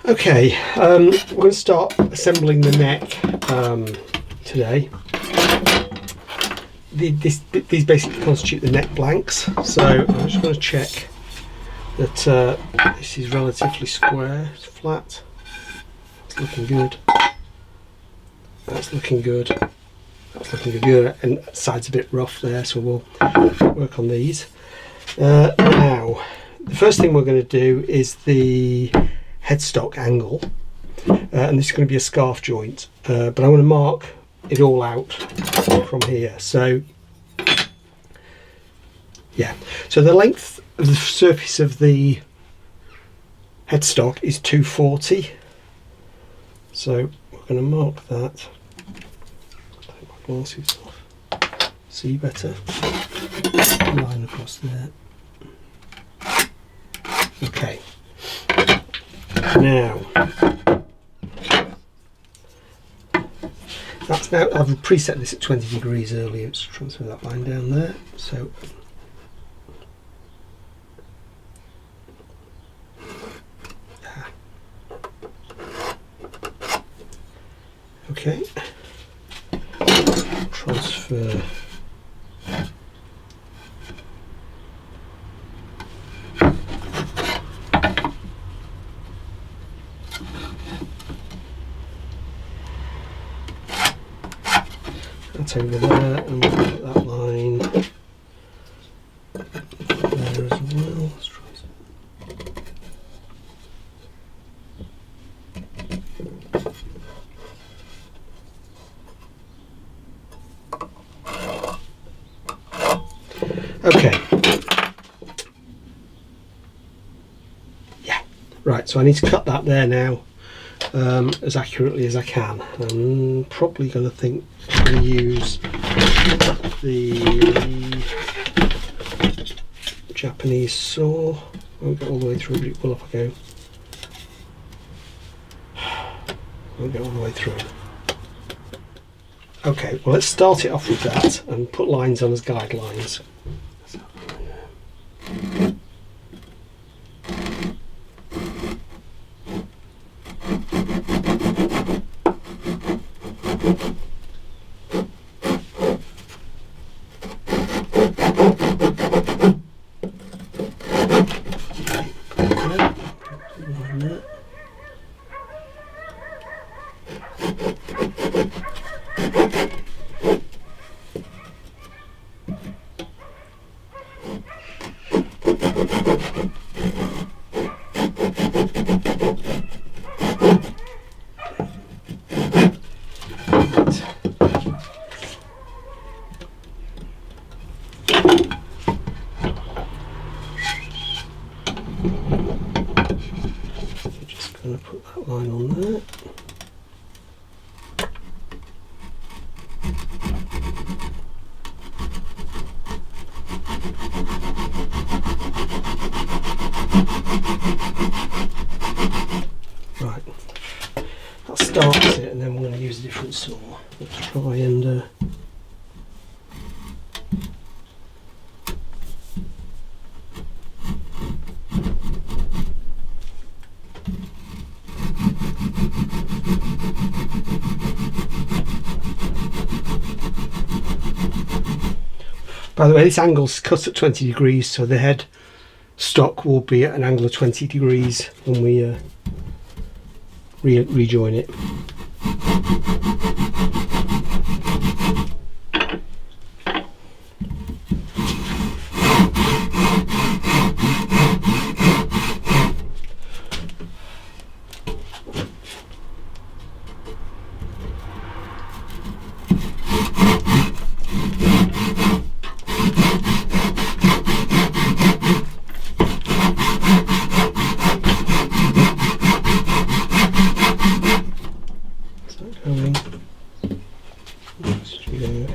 Okay, we're going to start assembling the neck today. These basically constitute the neck blanks, so I'm just going to check that this is relatively square, it's flat. It's looking good. That's looking good. That's looking good. And the side's a bit rough there, so we'll work on these. Now, the first thing we're going to do is the headstock angle, and this is going to be a scarf joint, but I'm going to mark it all out from here. So yeah, so the length of the surface of the headstock is 240, so we're going to mark that. Take my glasses off, see better, line across there. Okay, now that's now, I've preset this at 20 degrees earlier, let's transfer that line down there. So okay, transfer. That's over there, and we'll put that line there as well. Let's try okay. Yeah, right, so I need to cut that there now as accurately as I can. I'm probably going to use the Japanese saw. Won't get all the way through, but it will if I go. Won't get all the way through. Okay, well, let's start it off with that and put lines on as guidelines. Just going to put that line on there. Right, that starts it, and then we're going to use a different saw. Let's try and by the way, this angle's cut at 20 degrees, so the head stock will be at an angle of 20 degrees when we rejoin it.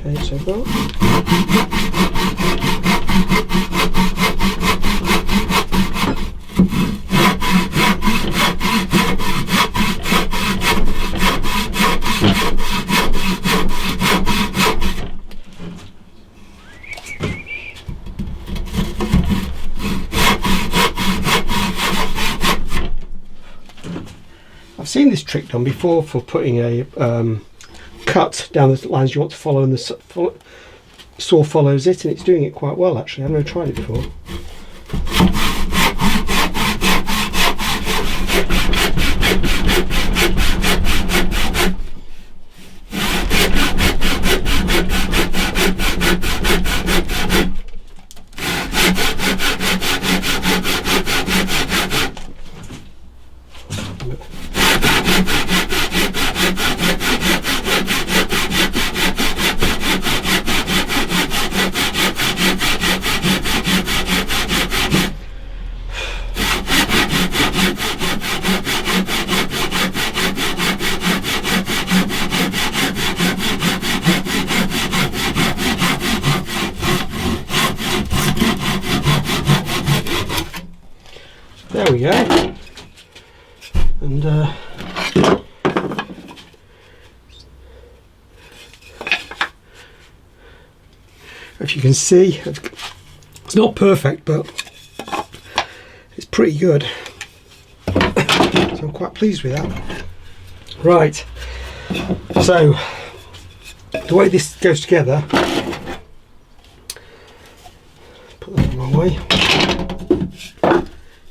Okay, so far. I've seen this trick done before for putting a cut down the lines you want to follow, and the saw follows it, and it's doing it quite well actually. I've never tried it before. There we go. And if you can see, it's not perfect, but it's pretty good. So I'm quite pleased with that. Right, so the way this goes together, put that the wrong way,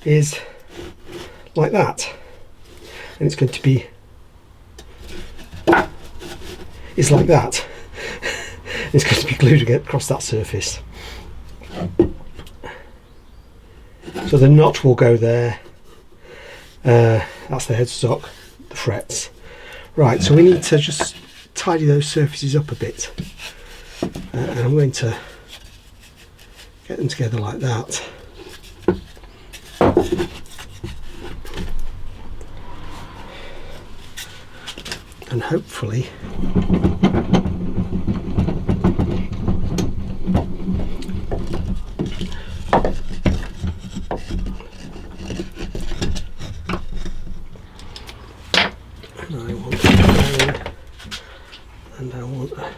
is like that, and it's going to be like that. It's going to be glued across that surface. So the notch will go there. That's the headstock, the frets. Right, so we need to just tidy those surfaces up a bit, and I'm going to get them together like that. And hopefully and I want a down, and I want a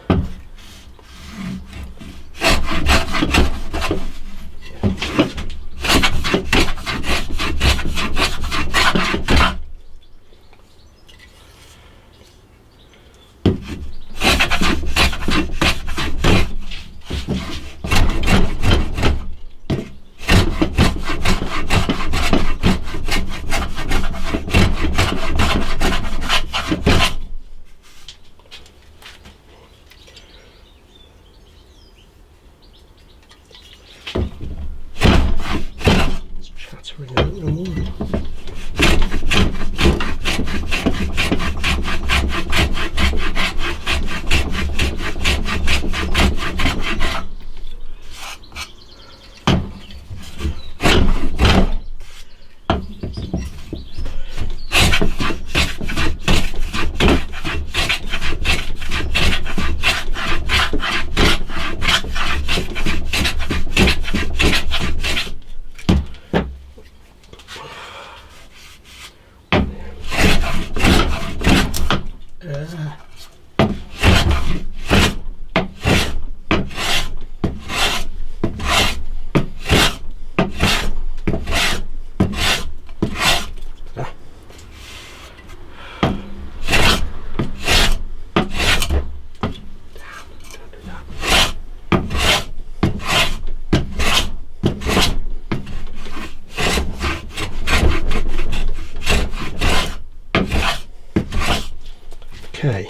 okay.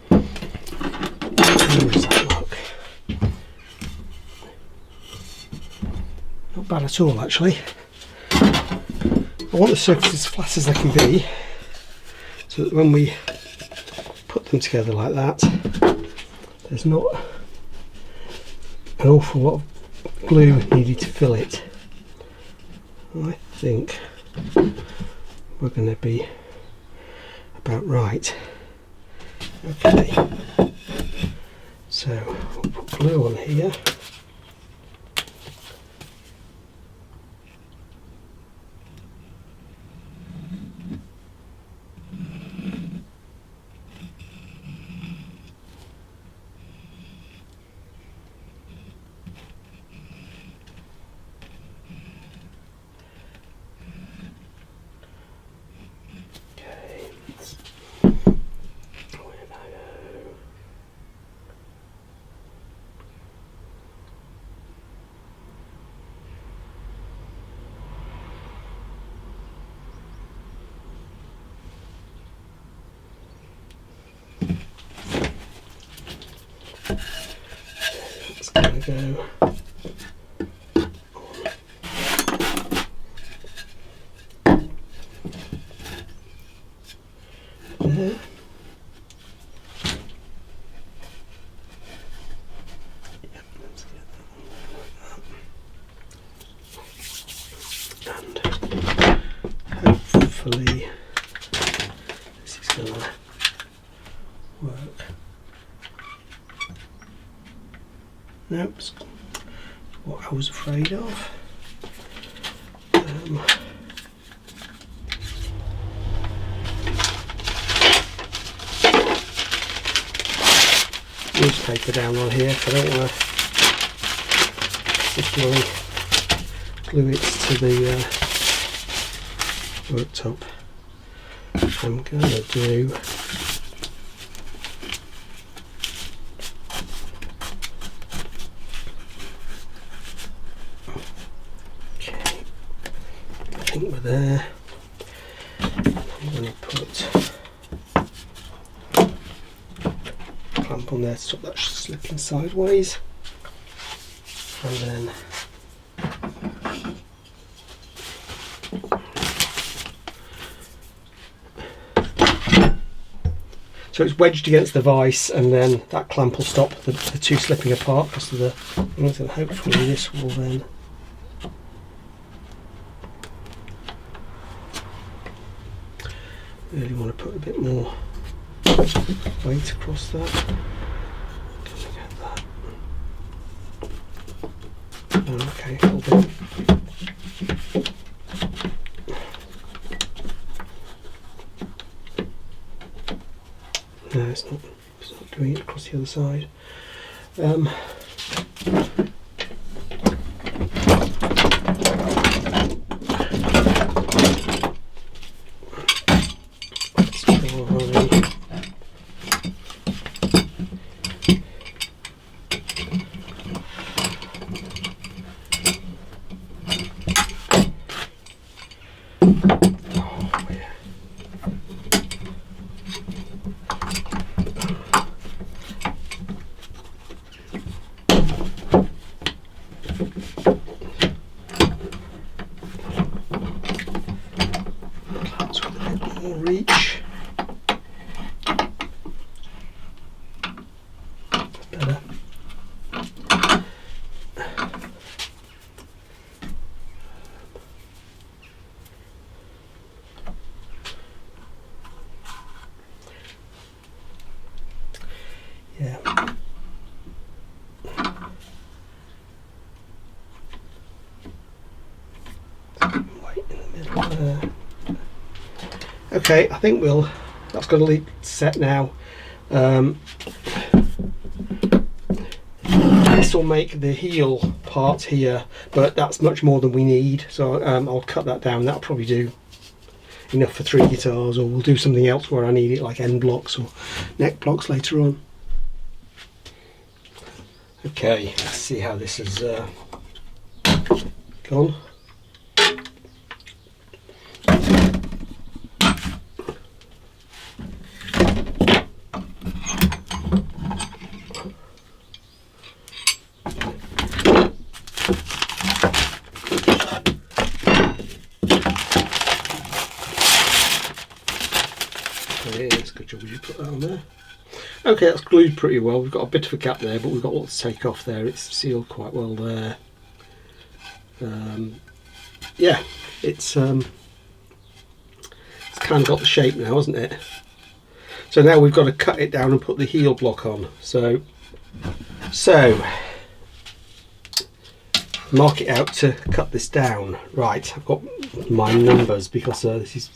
How does that look? Not bad at all, actually. I want the surfaces as flat as they can be, so that when we put them together like that, there's not an awful lot of glue needed to fill it. I think we're going to be about right. Okay, so we'll put glue on here. Okay. going to go there. And hopefully this is going to work. Nope, it's what I was afraid of. Newspaper down on here, so I don't want to particularly glue it to the worktop. I'm going to do okay. I think we're there. I'm going to put a clamp on there to stop that slipping sideways, and then so it's wedged against the vise, and then that clamp will stop the two slipping apart because of the things, and hopefully this will then really want to put a bit more weight across that. Can we get that? Oh, okay, hold it. No, it's not doing it across the other side. Reach. Better. Yeah. Right in the middle there. Okay, I think that's going to set now. This will make the heel part here, but that's much more than we need, so I'll cut that down. That'll probably do enough for 3 guitars, or we'll do something else where I need it, like end blocks or neck blocks later on. Okay, let's see how this has gone. Good job you put that on there. Okay, that's glued pretty well. We've got a bit of a gap there, but we've got a lot to take off there. It's sealed quite well there. Yeah, it's kind of got the shape now, hasn't it? So now we've got to cut it down and put the heel block on. So mark it out to cut this down. Right, I've got my numbers because this is.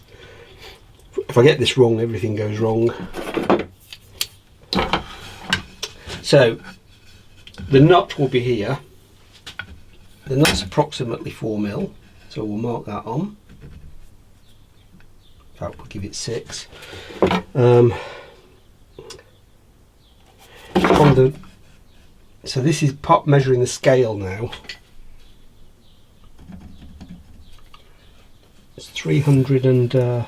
If I get this wrong, everything goes wrong. So the nut will be here. The nut's approximately 4mm, so we'll mark that on. In fact, we'll give it 6. So this is measuring the scale now. It's 300 and.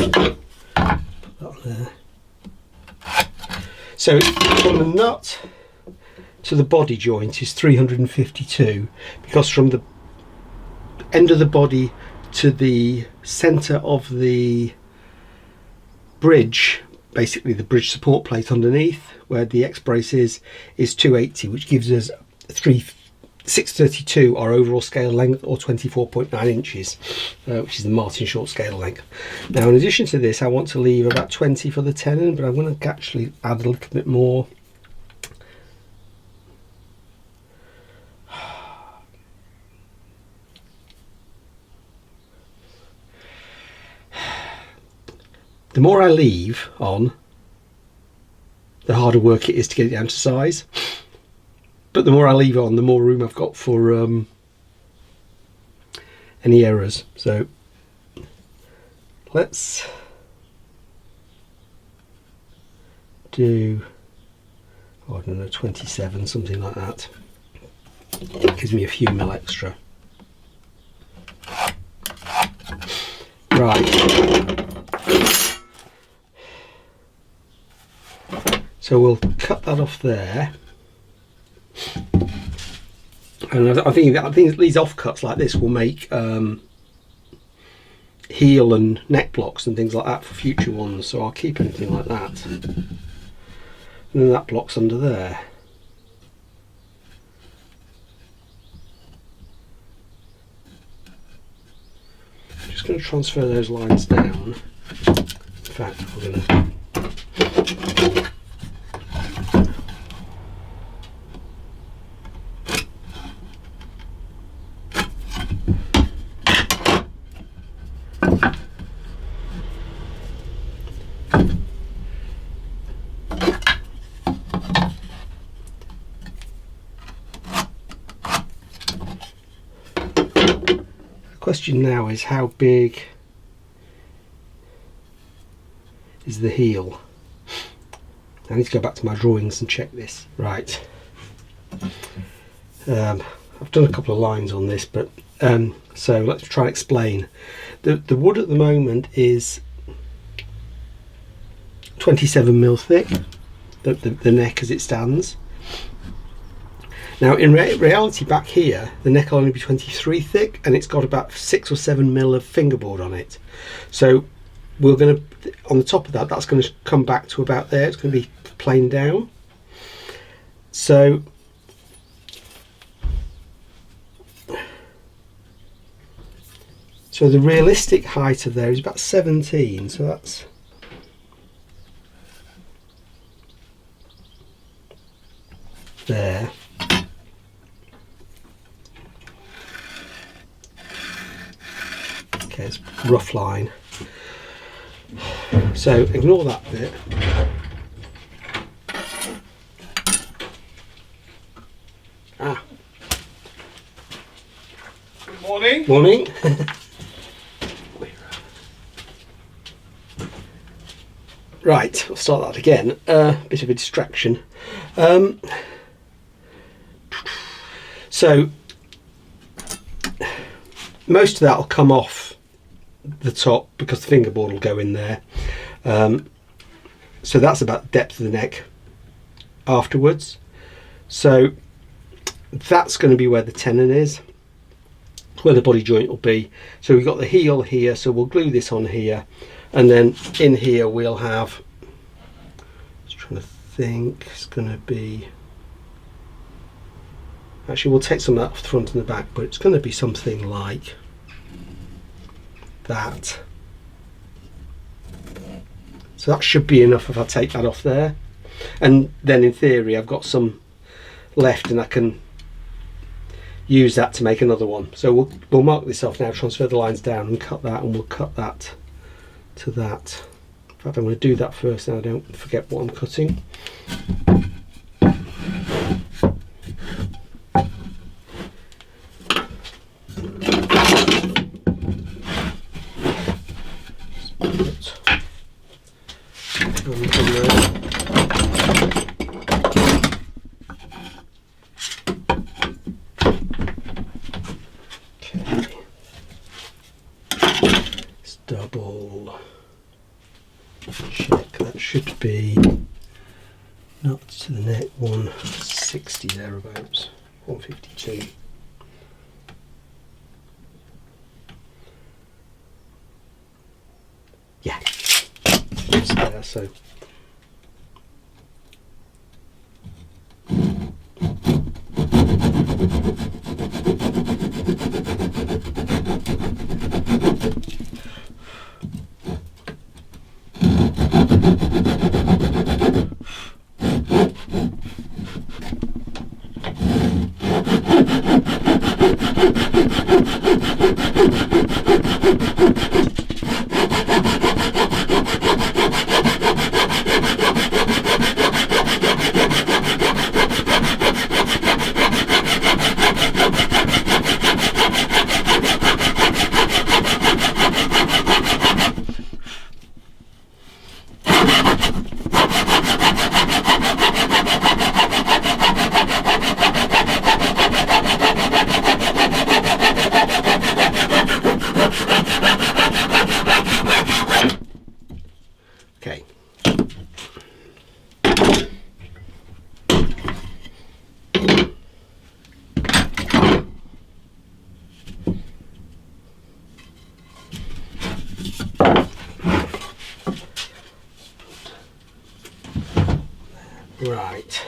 Put that on there. So from the nut to the body joint is 352, because from the end of the body to the centre of the bridge, basically the bridge support plate underneath where the X-brace is 280, which gives us 632 our overall scale length, or 24.9 inches, which is the Martin short scale length. Now in addition to this, I want to leave about 20 for the tenon, but I'm going to actually add a little bit more. The more I leave on, the harder work it is to get it down to size. But the more I leave on, the more room I've got for any errors. So let's do, I don't know, 27, something like that. It gives me a few mil extra. Right. So we'll cut that off there, and I think these offcuts like this will make heel and neck blocks and things like that for future ones. So I'll keep anything like that, and then that block's under there. I'm just going to transfer those lines down. In fact, we're going to. Question now is, how big is the heel? I need to go back to my drawings and check this. Right. I've done a couple of lines on this, but so let's try and explain. The wood at the moment is 27 mil thick, the neck as it stands. Now in reality back here, the neck will only be 23 thick, and it's got about 6 or 7 mil of fingerboard on it. So we're going to, on the top of that, that's going to come back to about there. It's going to be plain down. So the realistic height of there is about 17, so that's there. Okay, it's a rough line. So ignore that bit. Good morning. Morning. Right, I'll start that again. Bit of a distraction. So most of that will come off the top because the fingerboard will go in there. So that's about the depth of the neck afterwards. So that's going to be where the tenon is, where the body joint will be. So we've got the heel here, so we'll glue this on here, and then in here we'll have, just trying to think, it's going to be, actually we'll take some of that off the front and the back, but it's going to be something like that. So that should be enough if I take that off there, and then in theory I've got some left and I can use that to make another one. So we'll mark this off now, transfer the lines down and cut that, and we'll cut that to that. In fact, I'm going to do that first so I don't forget what I'm cutting. Double up to the neck 160 thereabouts, 152. Yeah, it's there, so okay. Right.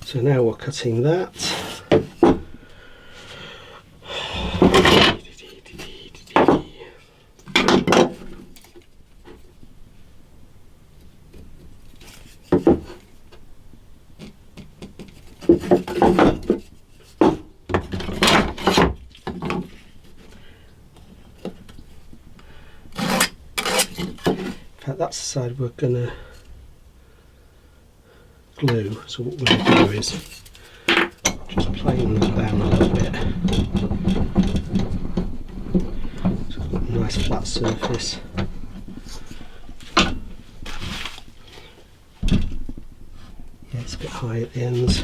So now we're cutting that. In fact, that's the side we're going to glue, so what we're going to do is just plane them down a little bit so we've got a nice flat surface. Yeah, it's a bit high at the ends.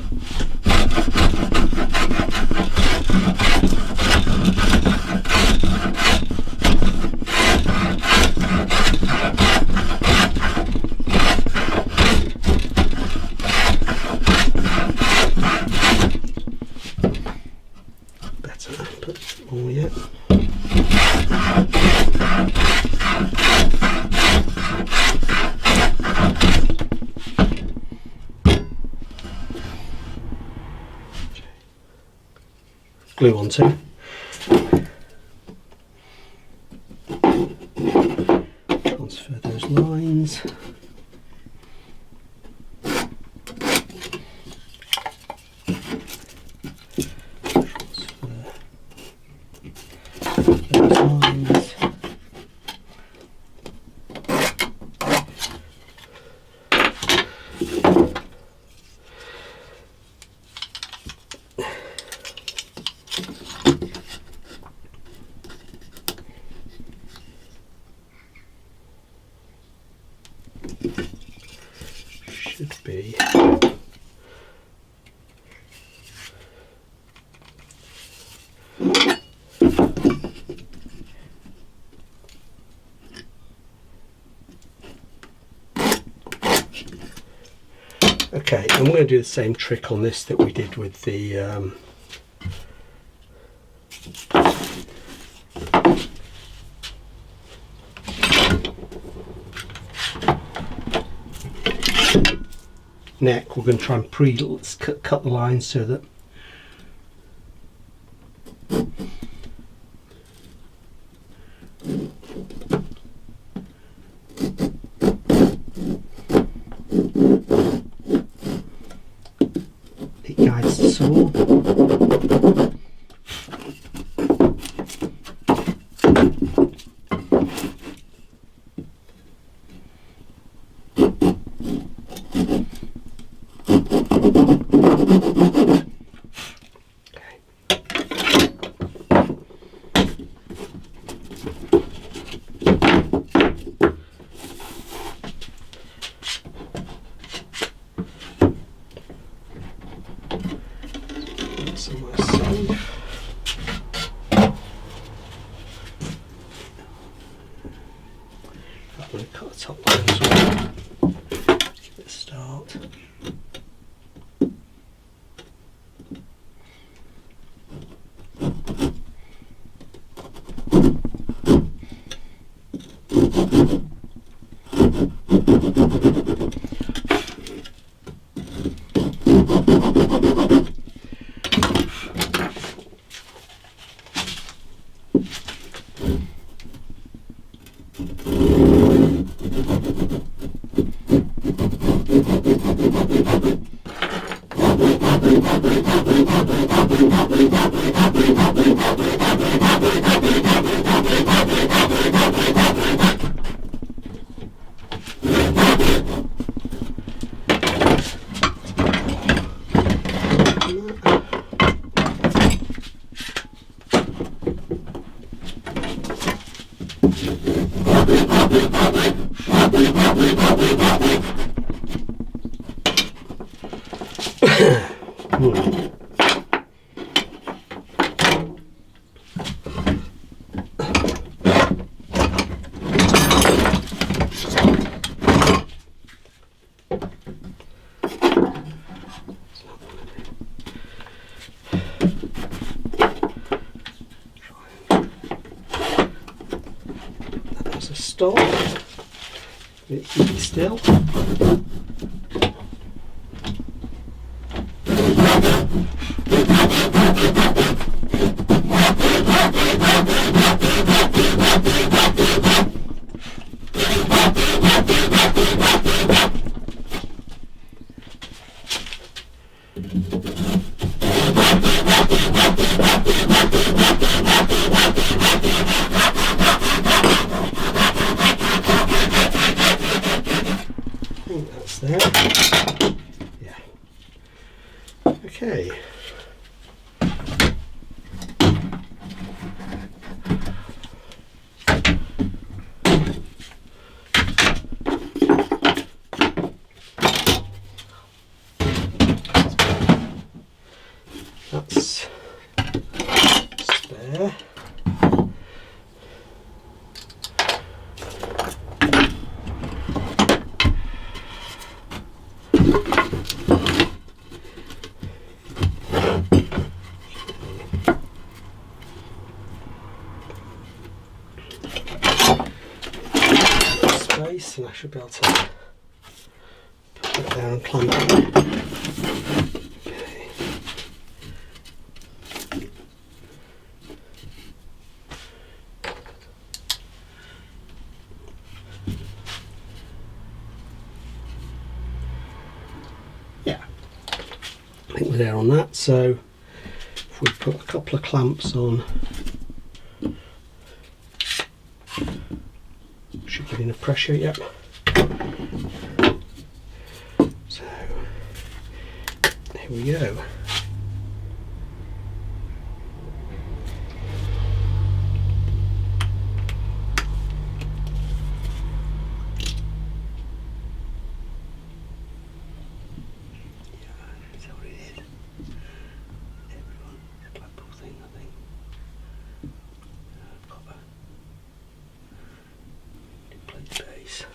Oh yeah. Glue onto. Transfer those lines. Should be okay, and we're going to do the same trick on this that we did with the neck. We're going to try and cut the lines so that it guides the saw. top line as well. Give it a start. That's a stop. Keep it still. That's there. Yeah. Okay. That's spare. Space, and I should be able to put that down and clamp it. Okay. Yeah, I think we're there on that. So if we put a couple of clamps on, should give enough pressure. Yep. So here we go. Base.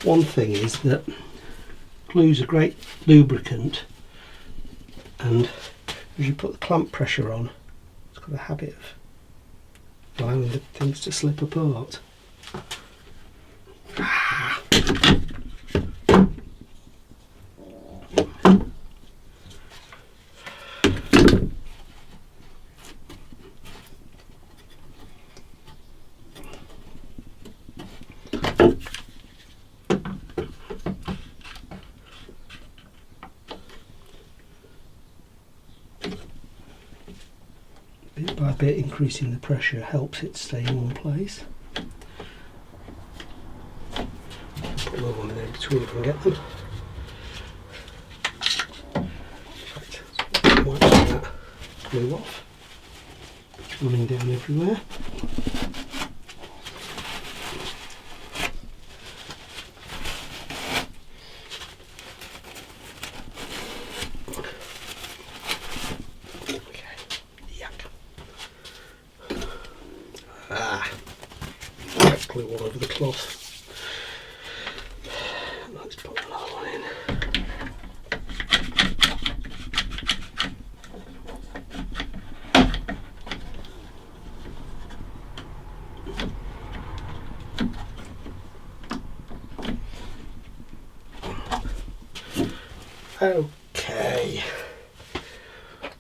One thing is that glue's a great lubricant, and as you put the clamp pressure on, it's got a habit of allowing the things to slip apart. bit by bit, increasing the pressure helps it stay in one place. Put another one in there between if I can get them. Right, so wipe that glue off. It's running down everywhere. Glue all over the cloth. Let's put another one in. Okay,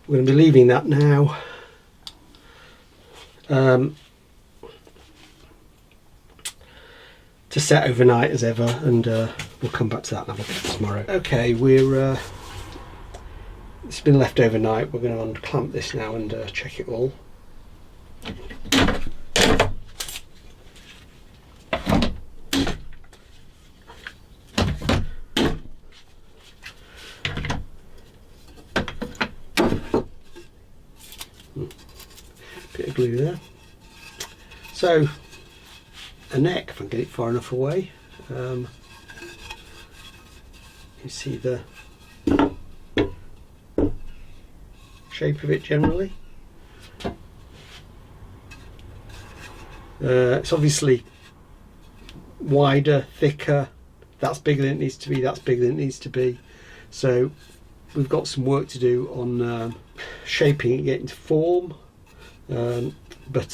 we're going to be leaving that now. To set overnight as ever, and we'll come back to that and have a look at it tomorrow. Okay, it's been left overnight. We're going to unclamp this now and check it all. Bit of glue there. So a neck, if I can get it far enough away. You see the shape of it generally. It's obviously wider, thicker. That's bigger than it needs to be. That's bigger than it needs to be. So we've got some work to do on shaping it, getting to form. But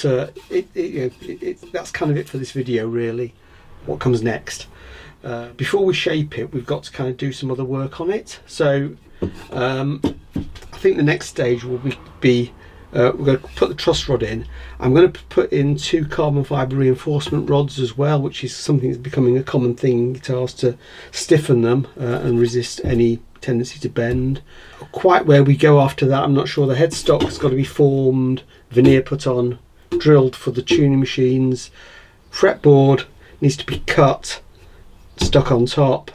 that's kind of it for this video, really. What comes next? Before we shape it, we've got to kind of do some other work on it. So I think the next stage will be we're going to put the truss rod in. I'm going to put in 2 carbon fibre reinforcement rods as well, which is something that's becoming a common thing in guitars, to stiffen them and resist any tendency to bend. Quite where we go after that, I'm not sure. The headstock's got to be formed, veneer put on, drilled for the tuning machines, fretboard needs to be cut, stuck on top,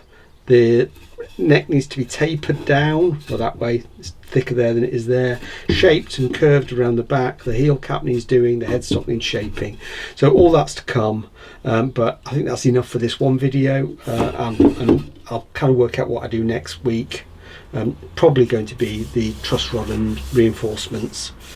the neck needs to be tapered down, so that way it's thicker there than it is there, shaped and curved around the back, the heel cap needs doing, the headstock needs shaping. So all that's to come, but I think that's enough for this one video, and I'll kind of work out what I do next week. Probably going to be the truss rod and reinforcements.